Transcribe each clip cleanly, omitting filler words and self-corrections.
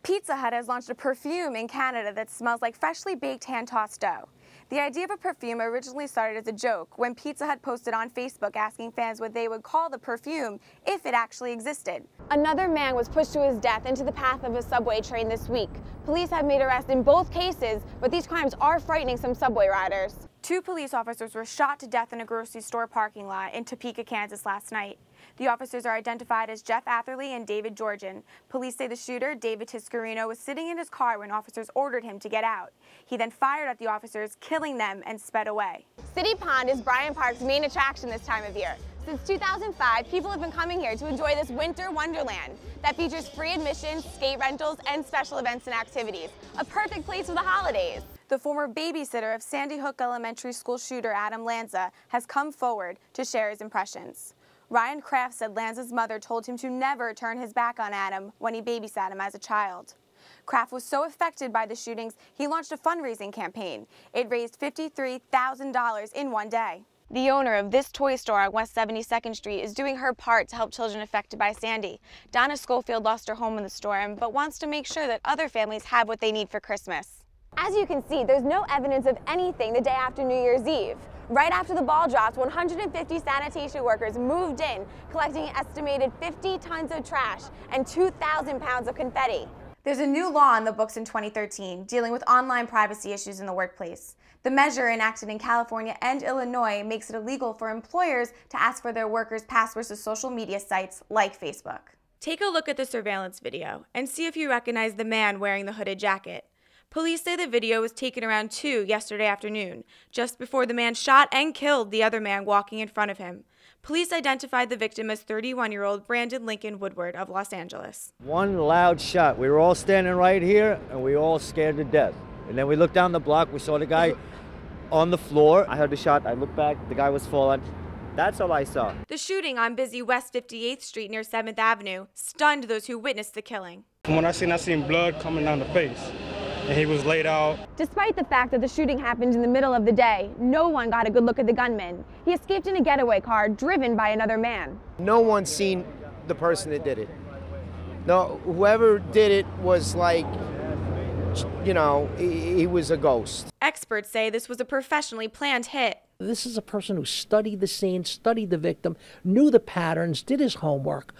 Pizza Hut has launched a perfume in Canada that smells like freshly baked hand-tossed dough. The idea of a perfume originally started as a joke when Pizza Hut posted on Facebook asking fans what they would call the perfume if it actually existed. Another man was pushed to his death into the path of a subway train this week. Police have made arrests in both cases, but these crimes are frightening some subway riders. 2 police officers were shot to death in a grocery store parking lot in Topeka, Kansas last night. The officers are identified as Jeff Atherley and David Georgian. Police say the shooter, David Tiscarino, was sitting in his car when officers ordered him to get out. He then fired at the officers, killing them, and sped away. City Pond is Bryant Park's main attraction this time of year. Since 2005, people have been coming here to enjoy this winter wonderland that features free admission, skate rentals, and special events and activities. A perfect place for the holidays. The former babysitter of Sandy Hook Elementary School shooter Adam Lanza has come forward to share his impressions. Ryan Kraft said Lanza's mother told him to never turn his back on Adam when he babysat him as a child. Kraft was so affected by the shootings, he launched a fundraising campaign. It raised $53,000 in one day. The owner of this toy store on West 72nd Street is doing her part to help children affected by Sandy. Donna Schofield lost her home in the storm, but wants to make sure that other families have what they need for Christmas. As you can see, there's no evidence of anything the day after New Year's Eve. Right after the ball dropped, 150 sanitation workers moved in, collecting an estimated 50 tons of trash and 2,000 pounds of confetti. There's a new law in the books in 2013 dealing with online privacy issues in the workplace. The measure, enacted in California and Illinois, makes it illegal for employers to ask for their workers' passwords to social media sites like Facebook. Take a look at the surveillance video and see if you recognize the man wearing the hooded jacket. Police say the video was taken around 2 yesterday afternoon, just before the man shot and killed the other man walking in front of him. Police identified the victim as 31-year-old Brandon Lincoln Woodward of Los Angeles. One loud shot. We were all standing right here, and we were all scared to death. And then we looked down the block. We saw the guy on the floor. I heard the shot. I looked back. The guy was falling. That's all I saw. The shooting on busy West 58th Street near 7th Avenue stunned those who witnessed the killing. When I seen blood coming down the face. And he was laid out. Despite the fact that the shooting happened in the middle of the day, no one got a good look at the gunman. He escaped in a getaway car driven by another man. No one's seen the person that did it. No, whoever did it was like, you know, he was a ghost. Experts say this was a professionally planned hit. This is a person who studied the scene, studied the victim, knew the patterns, did his homework.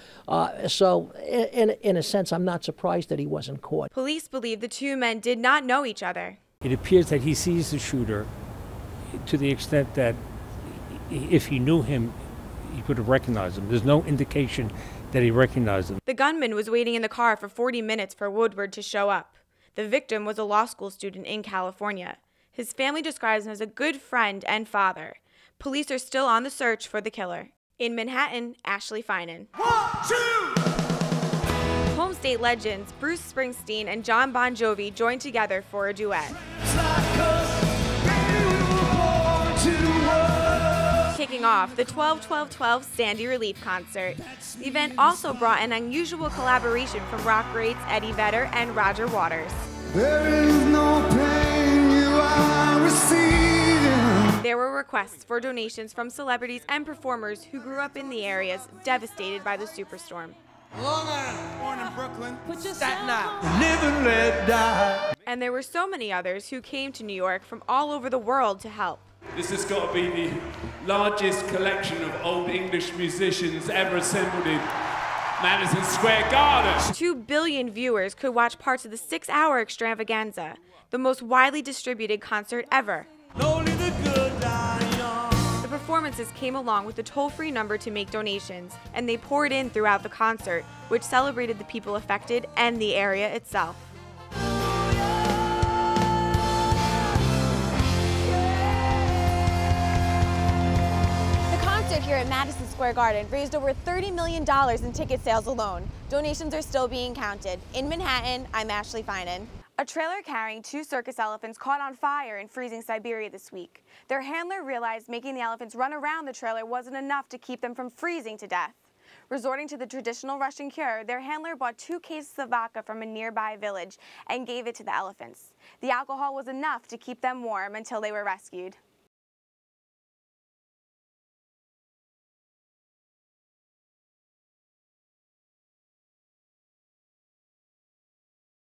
So in a sense, I'm not surprised that he wasn't caught. Police believe the 2 men did not know each other. It appears that he sees the shooter to the extent that if he knew him, he could have recognized him. There's no indication that he recognized him. The gunman was waiting in the car for 40 minutes for Woodward to show up. The victim was a law school student in California. His family describes him as a good friend and father. Police are still on the search for the killer. In Manhattan, Ashley Finan. 1, 2! Home state legends Bruce Springsteen and John Bon Jovi joined together for a duet. Kicking off the 12-12-12 Sandy Relief Concert. The event also brought an unusual collaboration from rock greats Eddie Vedder and Roger Waters. There is no pain you are receiving. There were requests for donations from celebrities and performers who grew up in the areas devastated by the superstorm. Long Island, born in Brooklyn, Staten Island, live and let die. And there were so many others who came to New York from all over the world to help. This has got to be the largest collection of old English musicians ever assembled in Madison Square Garden. 2 billion viewers could watch parts of the 6-hour extravaganza, the most widely distributed concert ever. Only the good die young. The performances came along with a toll-free number to make donations, and they poured in throughout the concert, which celebrated the people affected and the area itself. Here at Madison Square Garden raised over $30 million in ticket sales alone. Donations are still being counted. In Manhattan, I'm Ashley Finan. A trailer carrying 2 circus elephants caught on fire in freezing Siberia this week. Their handler realized making the elephants run around the trailer wasn't enough to keep them from freezing to death. Resorting to the traditional Russian cure, their handler bought 2 cases of vodka from a nearby village and gave it to the elephants. The alcohol was enough to keep them warm until they were rescued.